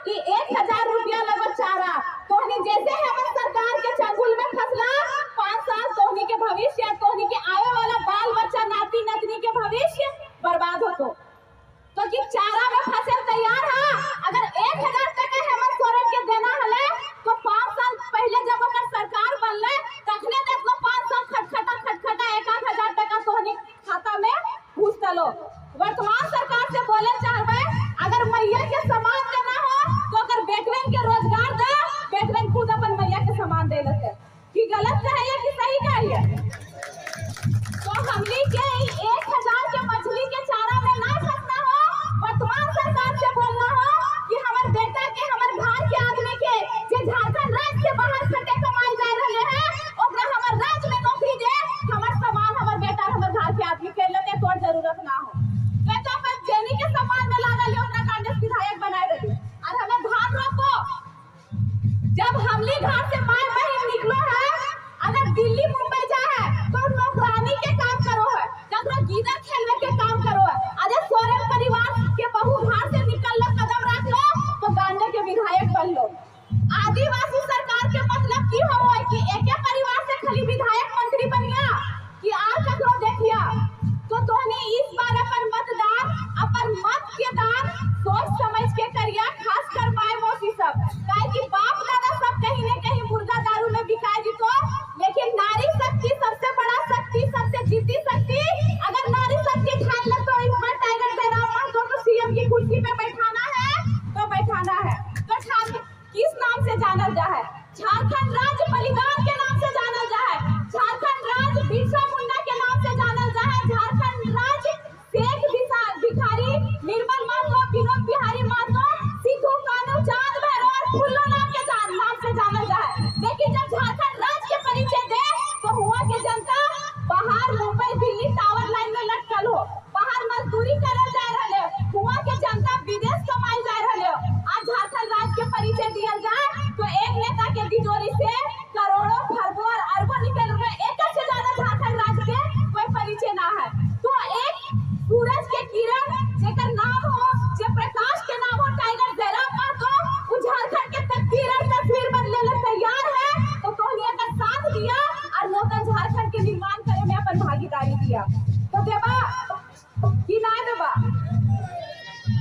कि 1000 रुपया लगो चारा। तोहनी जैसे हेमंत सरकार के चंगुल में फसला, 5 साल तोहनी के भविष्य, तोहनी के आवे वाला बाल बच्चा नाती नतनी के भविष्य बर्बाद होतो। तो कि चारा में फसल तैयार है, अगर 1000 टका हेमंत सोरेन के देना हले तो 5 साल पहले जब ओकर सरकार बनले तखने देखो 5 साल खटखटा 1000 टका तोहनी खाता में घुस दलो। वर्तमान सरकार से बोले चाहबे, अगर मैया के सामान देना हो तो अगर बेटवन के रोजगार दे, बेटवन खुद अपन मैया के सामान दे लेते। कि गलत है कि सही है? तो हमनी के 1000 के मछली के चारा में ना फंसना हो। वर्तमान सरकार से बोलना हो कि हमर बेटा के, हमर घर के आदमी के जे झारखंड राज्य के बाहर खटे कमाई जा रहे हैं ओकरा हमर राज्य में नौकरी दे, हमर सामान हमर बेटा हमर घर के आदमी के लेते, तोर जरूरत ना हो। तो अपन जेनी के सामान में लागल ओकरा कांग्रेस विधायक बनाए रही। और हमें धान रोको, जब हमली घर से माय बहन निकलो है, अगर दिल्ली मुंबई जा है तो नौकरानी के काम करो है, ककरो गीदर खेलने के काम करो है। अरे सोरेन परिवार के बहू घर से निकल लो, कदम रख लो तो गांधी के विधायक बन लो। आदिवासी सरकार के मतलब की हो कि एक परिवार से खाली विधायक मंत्री बनिया कि आर ककरो देखिया। तो तोहनी इस बार अपन मतदान, अपन मत के दान सोच समझ के करिया, खास कर माय मौसी सब। काहे कि बाप दादा सब कहीं न कहीं मुर्गा दारू में बिकाए जीतो, लेकिन नारी शक्ति सबसे बड़ा शक्ति, सबसे जीती शक्ति। अगर नारी शक्ति ठान ले तो इम्मा टाइगर जयराम को सीएम की कुर्सी पे बैठाना है तो बैठाना है। तो ठान किस नाम से जाना जाए? झारखंड राज्य बलिदान के नाम से जाना जाए, झारखंड राज्य बिरसा मुंडा के नाम से जाना जाए, झारखंड राज्य शेख भिखारी, निर्मल महतो, विनोद बिहारी महतो, सिद्धू कान्हू, चांद भैरव और फुल्लो नाम से जाना जाए। लेकिन जब झारखंड राज्य के परिचय दे तो हुआ के जनता बाहर मुंबई दिल्ली टावर लाइन में लटकल हो, बाहर मजदूरी करल जा रहे, हुआ के जनता विदेश कमाई जा रहे। आज झारखंड राज्य के परिचय दिया जाए तो एक नेता के तिजोरी से करोड़ों खरबों और अरबों निकल रहे, एक से ज्यादा झारखंड राज्य के कोई परिचय ना है। तो एक सूरज के किरण जेकर नाम हो, जे प्रकाश के नाम हो टाइगर जयराम महतो, वो झारखंड के तकदीर और तस्वीर बदले ला तैयार है। तो कोहनिया का साथ दिया और नूतन झारखंड के निर्माण करे में अपन भागीदारी दिया। तो देबा कि ना देबा?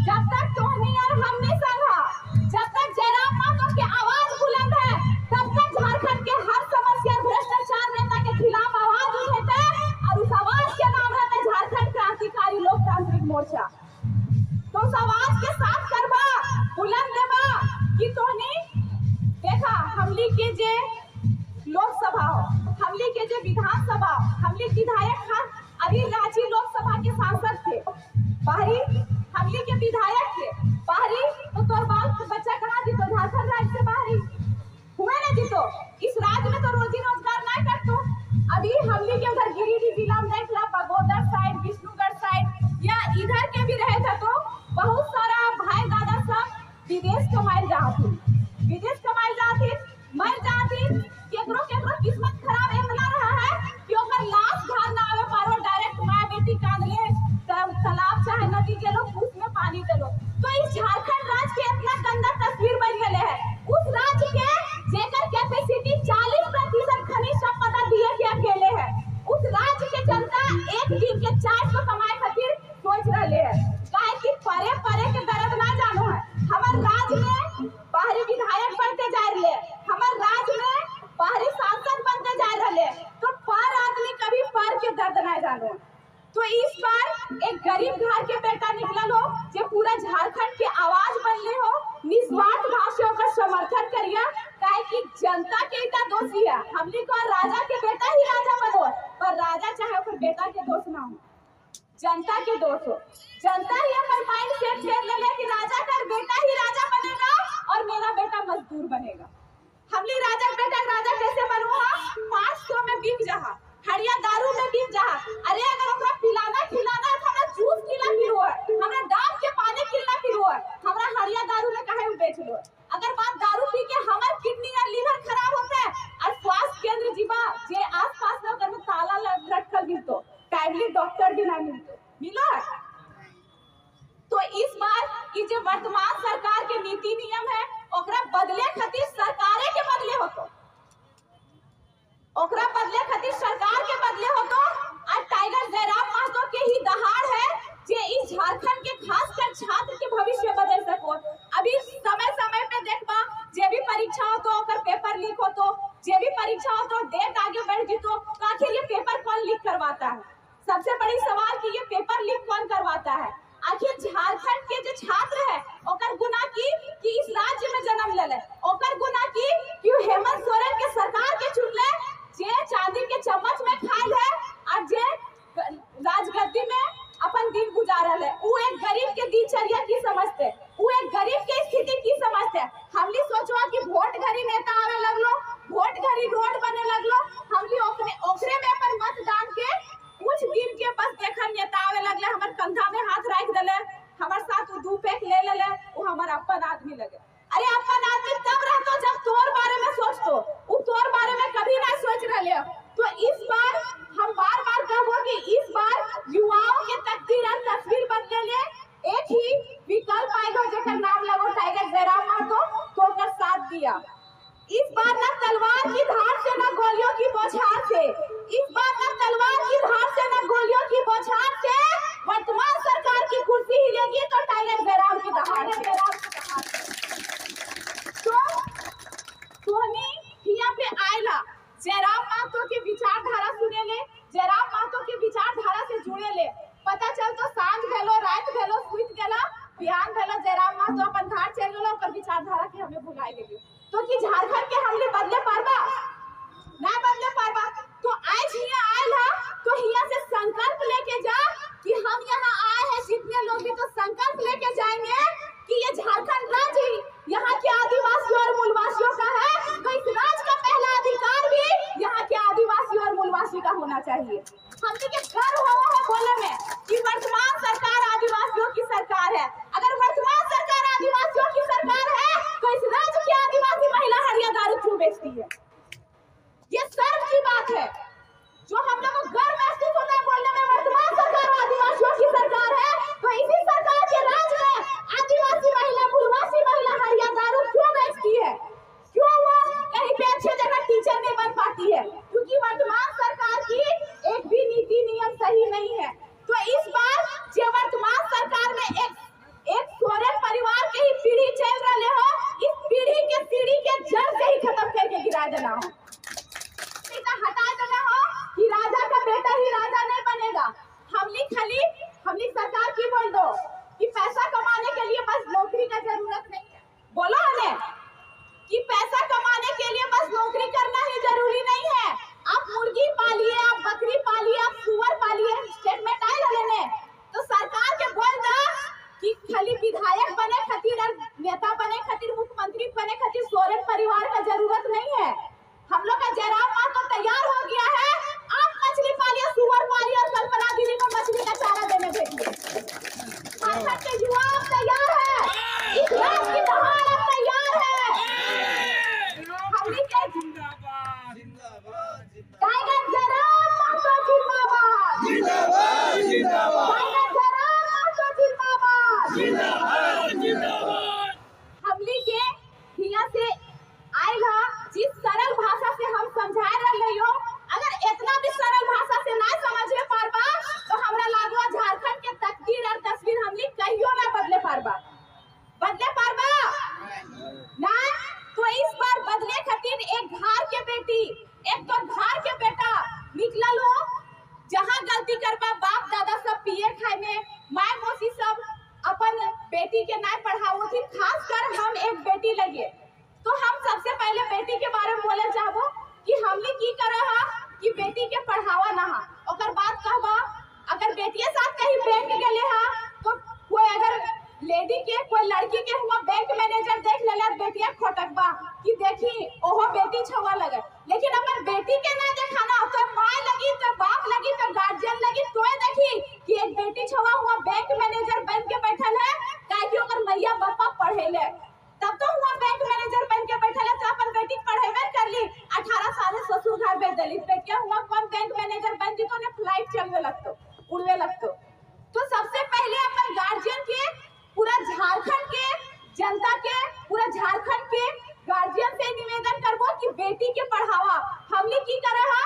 जब तक तोहनी और हमने संगा, जब तक जयराम महतो की आवाज बुलंद है, तब तक झारखंड के हर समस्या भ्रष्टाचार नेता के खिलाफ आवाज उठेते और उस आवाज के नाम रहते झारखंड क्रांतिकारी लोकतांत्रिक मोर्चा। तो उस आवाज के साथ करबा, बुलंद देबा कि तोहनी देखा हमली के जे लोकसभा हो, हमली के जे विधानसभा, हमली विधायक खान अभी रांची लोकसभा के सांसद थे, बाहरी हमली के विधायक थे बाहरी। तो तोर बाल बच्चा कहाँ जीतो? झारखंड राज्य से बाहरी हुए ना जीतो। इस राज्य में तो रोजी रोजगार ना करतो। अभी हमली के उधर गिरिडीह जिला में देख ला, बगोदर साइड, विष्णुगढ़ साइड या इधर के भी रहे थे तो बहुत सारा भाई दादा सब विदेश कमाए जाती, विदेश कमाए जाती, मर जाती। केकरो केकरो किस्मत खराब इतना रहा है कि ओकर लाश घर ना आवे पारो, डायरेक्ट माँ बेटी कांद ले तालाब चाहे नदी के लोग उसमें पानी दे लो। तो इस झारखंड राज्य के इतना गंदा तस्वीर बन गए है। उस राज्य के जेकर कैपेसिटी 40% खनिज संपदा दिए के अकेले है, उस राज्य के जनता एक दिन के 400 कमाए खातिर सोच रहे है। काहे कि परे परे के दर्द ना जानो है। हमार राज्य में बाहरी विधायक बनते जा रहे, हमार राज्य में बाहरी सांसद बनते जा रहे, तो पर आदमी कभी पर के दर्द ना जानो। तो इस बार एक गरीब घर के बेटा निकलल हो, जो पूरा झारखंड के आवाज बनले हो, निस्वार्थ भाव से ओकर समर्थन करिया। काहे कि जनता के इतना दोषी है, हमनी को राजा के बेटा ही राजा बनो, पर राजा चाहे ओकर बेटा के दोष ना हो, जनता के दोष हो। जनता ही अपन माइंड सेट कर ले कि राजा का बेटा ही राजा बनेगा और मेरा बेटा मजदूर बनेगा। हमली राजा बेटा राजा कैसे बनवा? 500 में बिक जहा, हरिया दारू में बिक जहा। अरे अगर ओकरा पिलाना खिलाना है तो हमरा जूस किला पिलो है, हमरा डाब के पानी किला पिलो है, हमरा हरिया दारू में काहे बेच लो। अगर बात दारू पी के हमर किडनी और लीवर खराब होते और स्वास्थ्य केंद्र जीवा जे आस-पास में ओकर में ताला लटकल मिलतो, टाइमली डॉक्टर भी ना मिलतो, मिला। तो इस बार ये जो वर्तमान सरकार के नीति नियम है बात है। हमली सोचवा कि वोट घरी नेता आवे लगलो, वोट घरी रोड बने लगलो, हमली ओकरे में अपन मतदान के कुछ दिन के बस देखा नेता आवे लगले, हमर कंधा में हाथ रख देले, हमर साथ दू पैक ले लेले, वो हमर अपन आदमी लगे। अरे अपन आदमी तब रहतो जब तोर बारे में सोचतो, वो तोर बारे में कभी ना सोच रहे। तो इस बार हम बार बार कहबो कि इस बार युवाओं के तकदीर और तस्वीर बदले ले एक ही विकल्प आएगा जेकर नाम लगो टाइगर जयराम महतो, तो ओकर साथ दिया। इस बार ना तलवार की धार से ना गोलियों की बौछार से, इस बार ना तलवार की धार से ना गोलियों की बौछार से वर्तमान सरकार की कुर्सी हिलेगी तो टाइगर जयराम की दहाड़ से। तो सोनी हिया पे आयला जयराम महतो के विचारधारा सुने ले, जयराम महतो के विचारधारा से जुड़े ले, पता चल तो सांझ भेलो, रात भेलो, सुत गेला, बिहान भेलो, जयराम महतो अपन घर चल गेलो, ओकर विचारधारा के हमें भुलाइ गेलियो। तो कि झारखंड के हमले बदले पारबा ना बदले पारबा। तो आज हिया आयल है तो हिया से संकल्प लेके जा कि हम यहाँ आए हैं, जितने लोग भी तो संकल्प लेके जाएंगे कि ये झारखंड राज्य यहाँ के आदिवासियों और मूलवासियों का है, तो इस राज्य का पहला अधिकार भी यहाँ के आदिवासी और मूलवासी का होना चाहिए। हमने के गर्व हुआ है बोले में कि वर्तमान सरकार आदिवासियों की सरकार है। अगर वर्तमान सरकार आदिवासियों की सरकार है तो इस राज्य की आदिवासी महिला हरिया दारू क्यों बेचती है? ये सर्व की बात है जो हम लोग को गर्व महसूस होता है बोलने में। वर्तमान सरकार आदिवासियों की सरकार है तो इसी सरकार के राज में आदिवासी महिला मूलवासी महिला हरिया दारू क्यों बेचती है? क्यों वो कहीं पे अच्छे जगह टीचर नहीं बन पाती है? क्योंकि वर्तमान सरकार की एक भी नीति नियम सही नहीं है। तो इस बार जो वर्तमान सरकार में एक सोरेन परिवार के ही पीढ़ी चल रहे हो, इस पीढ़ी के जड़ से ही खत्म करके गिरा देना हो, हटा देना हो कि राजा का बेटा ही राजा नहीं बनेगा। हमली सरकार की बोल दो कि पैसा कमाने के लिए बस नौकरी का जरूरत नहीं है। बोलो हमें कि पैसा कमाने के लिए बस नौकरी करना ही जरूरी नहीं है। आप मुर्गी पालिए, आप बकरी पालिए, आप सुअर पालिए, स्टेटमेंट आए लेने तो सरकार के बोल दो कि खाली विधायक बने खातिर और नेता बने खातिर, मुख्यमंत्री बने खातिर सोरेन परिवार का जरूरत नहीं है। हम लोग का जयराम महतो तैयार हो गया है, आप मछली पालिए, सुअर पालिए और कल्पना दीदी को मछली का चारा देने भेजिए। झारखंड के युवा अब तैयार है, इस रात की दहाड़ अब तैयार है। हमने के टाइगर जयराम महतो जिंदाबाद, जिंदाबाद, जिंदाबाद, टाइगर जयराम महतो जिंदाबाद, जिंदाबाद, जिंदाबाद। हमने के हिया से आएगा जिस सरल भाषा से हम समझा रहे हो, अगर इतना भी सरल भाषा से ना समझे पारबा तो हमरा लागवा झारखंड के तकदीर और तस्वीर हमली कहियो ना बदले पारबा ना। तो इस बार बदले खातिर एक घर के बेटी, एक तो घर के बेटा निकलल हो, जहाँ गलती करबा बाप दादा सब पिए खाए में, माय मौसी सब अपन बेटी के ना पढ़ाओ थी, खास कर हम एक बेटी लगे। तो हम सबसे पहले बेटी के बारे में बोले चाहबो कि हमने की करे हा कि बेटी के पढ़ावा ना हा। ओकर बाद कहबा अगर बेटिया साथ कहीं बैंक गेले हा तो कोई अगर लेडी के कोई लड़की के हुआ बैंक मैनेजर देख लेला बेटिया खोटकबा कि देखी ओहो बेटी छवा लगे, लेकिन अपन बेटी के ना देखाना तो माँ लगी तो बाप लगी तो गार्जियन लगी तो देखी कि एक बेटी छवा हुआ बैंक मैनेजर बन के बैठल है, काहे कि ओकर मैया बापा पढ़ेले, तब तो हुआ बैंक मैनेजर बन के बैठल है, तो अपन बेटी पढ़ेबे कर ली, 18 साल ससुर घर भेज देली, बेटिया हुआ कौन बैंक मैनेजर बन जी तो ने फ्लाइट चलने लगतो, उड़ने लगतो। तो सबसे पहले अपन गार्जियन के, पूरा झारखंड के जनता के, पूरा झारखंड के गार्जियन से निवेदन करबो कि बेटी के पढ़ावा। हमने की करे हा